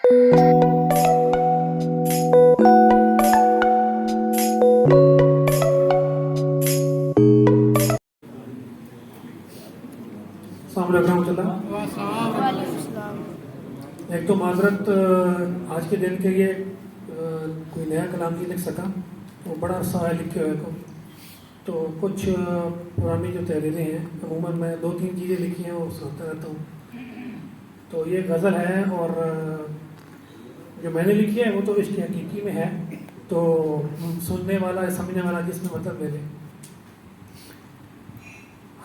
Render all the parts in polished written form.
एक तो माजरत आज के दिन के लिए कोई नया कलाम नहीं लिख सका, वो बड़ा अरसा है लिखे हुए को। तो कुछ पुरानी जो तहरीरें हैं, अमूमन मैं 2-3 चीज़ें लिखी हैं वो सुनाता रहता हूँ। तो ये गज़ल है और जो मैंने लिखी है वो तो इसकी हकीकी में है, तो सुनने वाला समझने वाला जिसमें मतलब ले ले।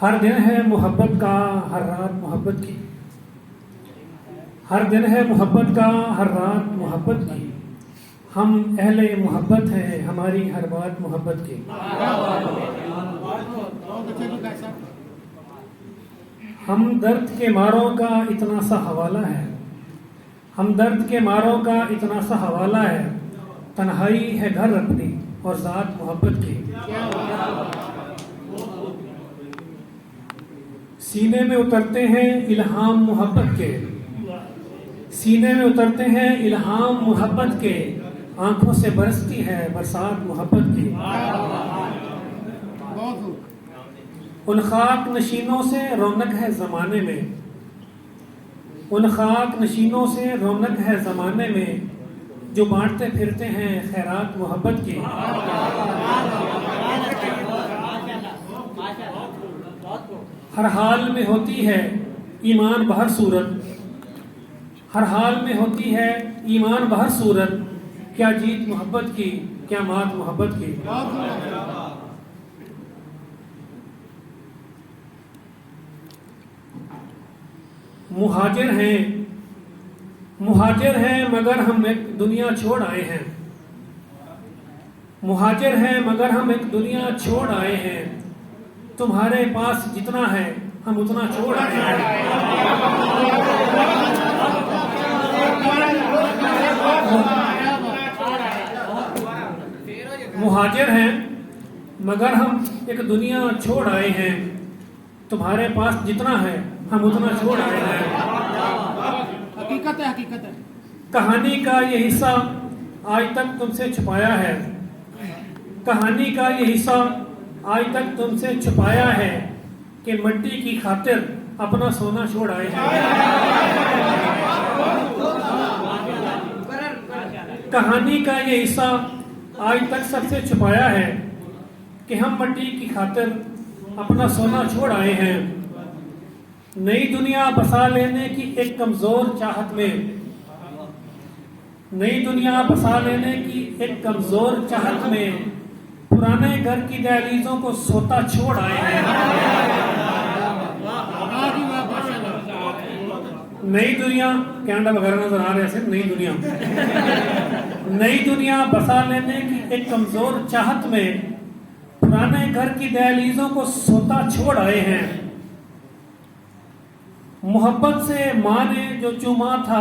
हर दिन है मोहब्बत का, हर रात मोहब्बत की। हर दिन है मोहब्बत का, हर रात मोहब्बत की। हम अहले मोहब्बत हैं, हमारी हर बात मोहब्बत की। हम दर्द के मारों का इतना सा हवाला है, हम दर्द के मारों का इतना सा हवाला है। तन्हाई है घर अपनी और ज़ात मोहब्बत की। सीने में उतरते हैं इल्हाम मोहब्बत के, सीने में उतरते हैं इल्हाम मोहब्बत के। आंखों से बरसती है बरसात मोहब्बत की। उन खाक नशीनों से रौनक है ज़माने में, उन खाक नशीनों से रौनक है ज़माने में। जो बांटते फिरते हैं खैरात मोहब्बत की। हर हाल में होती है ईमान बहर सूरत, हर हाल में होती है ईमान बहर सूरत। क्या जीत मोहब्बत की, क्या मात मोहब्बत की। मुहाजिर हैं, मुहाजिर हैं मगर हम एक दुनिया छोड़ आए हैं। मुहाजिर हैं मगर हम एक दुनिया छोड़ आए हैं। तुम्हारे पास जितना है हम उतना छोड़ आए हैं। मुहाजिर हैं मगर हम एक दुनिया छोड़ आए हैं। तुम्हारे पास जितना है हम उतना छोड़ आए हैं। हकीकत है, हकीकत है। कहानी का ये हिस्सा आज तक तुमसे छुपाया है, कहानी का ये हिस्सा आज तक तुमसे छुपाया है कि मिट्टी की खातिर अपना सोना छोड़ आए हैं। कहानी का ये हिस्सा आज तक सबसे छुपाया है कि हम मिट्टी की खातिर अपना सोना छोड़ आए हैं। नई दुनिया बसा लेने की एक कमजोर चाहत में, नई दुनिया बसा लेने की एक कमजोर चाहत में पुराने घर की दहलीजों को सोता छोड़ आए हैं। नई दुनिया कनाडा वगैरह नजर आ रहे हैं, नई दुनिया नई दुनिया बसा लेने की एक कमजोर चाहत में पुराने घर की दहलीजों को सोता छोड़ आए हैं। मोहब्बत से माँ ने जो चूमा था,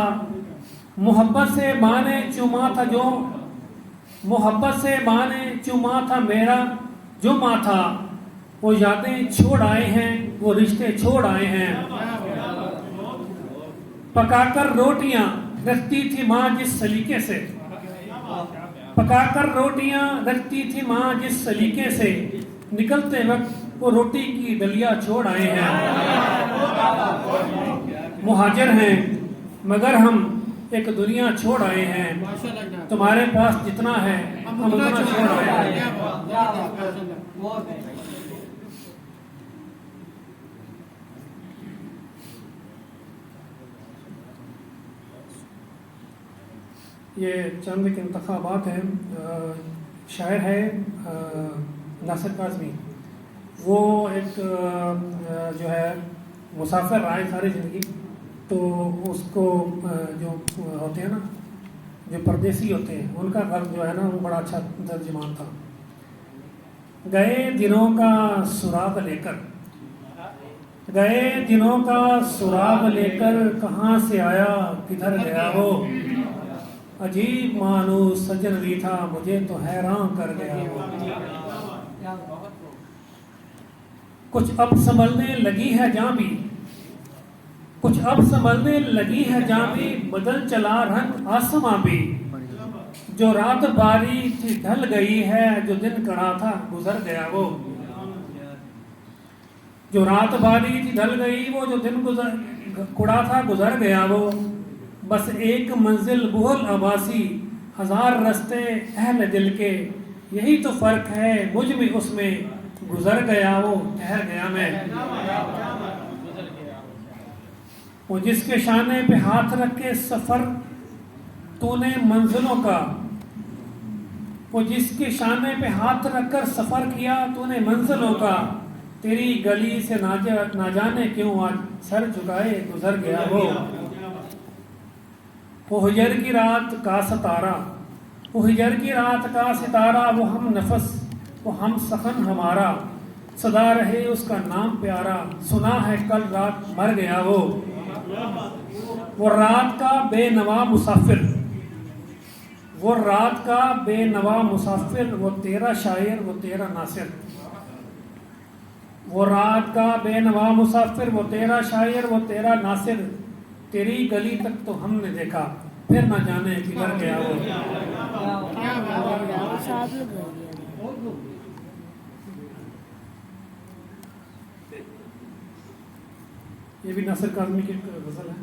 मोहब्बत से माँ ने चूमा था जो, मोहब्बत से माँ ने चूमा था मेरा जो माँ था। वो यादें छोड़ आए हैं, वो रिश्ते छोड़ आए हैं। पकाकर रोटियां रखती थी माँ जिस सलीके से, पकाकर रोटियां रखती थी माँ जिस सलीके से। निकलते वक्त वो रोटी की डलिया छोड़ आए हैं। मुहाजिर हैं मगर हम एक दुनिया छोड़ आए हैं। तुम्हारे पास जितना है हम उतना छोड़ आए हैं। ये चंद के इंतखाबात हैं। शायर है नासिर काज़मी, वो एक जो है मुसाफिर रहा सारी ज़िंदगी। तो उसको जो होते हैं ना, जो परदेसी होते हैं, उनका घर जो है ना वो बड़ा अच्छा तर्जुमान था। गए दिनों का सुराग लेकर, गए दिनों का सुराग लेकर, कहाँ से आया किधर गया वो। अजीब मानूस सजन भी था, मुझे तो हैरान कर गया वो। कुछ अब संभलने लगी है जहाँ भी, कुछ अब संभलने लगी है जहाँ भी बदल चला रंग आसमां भी। जो रात बारी थी ढल गई है, जो दिन कड़ा था गुजर गया वो। जो रात बारी थी ढल गई वो, जो दिन कुड़ा था गुजर गया वो। बस एक मंजिल बुहल अबासी, हजार रास्ते अहल दिल के। यही तो फर्क है मुझ में उसमें, गुजर गया वो ठहर गया मैं। वो जिसके शाने पे हाथ रख के सफर तूने मंजिलों का, वो जिसके शाने पे हाथ रखकर सफर किया तूने मंजिलों का। तेरी गली से ना जाने क्यों आज सर झुकाए गुजर गया वो हिजर की रात का सितारा, वो हिजर की रात का सितारा। वो हम नफस, वो हम सखन हमारा, सदा रहे उसका नाम प्यारा। सुना है कल रात मर गया वो रात का बेनवा मुसाफिर, वो रात का बेनवा मुसाफिर। वो तेरा शायर, वो तेरा नासिर। वो रात का बेनवा मुसाफिर, वो तेरा शायर, वो तेरा नासिर। तेरी गली तक तो हमने देखा, फिर ना जाने किधर गया वो। ये भी नासिर काज़मी की गजल है।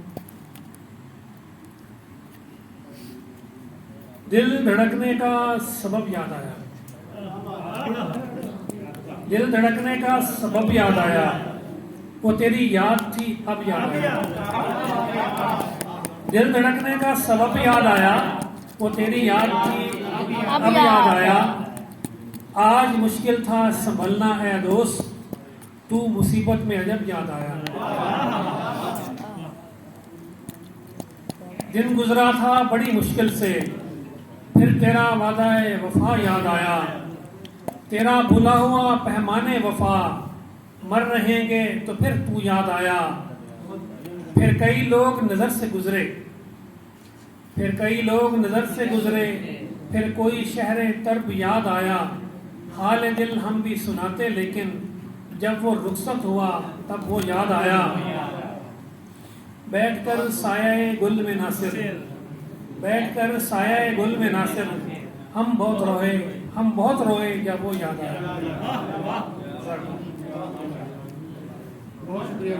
दिल धड़कने का सबब याद आया, दिल धड़कने का सबब याद आया। वो तेरी याद थी अब याद आया। दिल धड़कने का सबब याद आया, वो तेरी याद थी अब याद आया। आज मुश्किल था संभलना है दोस्त, तू मुसीबत में अजब याद आया। दिन गुजरा था बड़ी मुश्किल से, फिर तेरा वादा-ए वफा याद आया। तेरा भुला हुआ पैमाने वफा, मर रहेंगे तो फिर तू याद आया। फिर कई लोग नजर से गुजरे, फिर कई लोग नजर से गुजरे। फिर कोई शहरे तर्ब याद आया। हाल दिल हम भी सुनाते लेकिन जब वो रुखसत हुआ तब वो याद आया। बैठकर साया गुल में नासिर, बैठकर साया गुल में नासिर। हम बहुत रोए जब वो याद आया। बहुत शुक्रिया।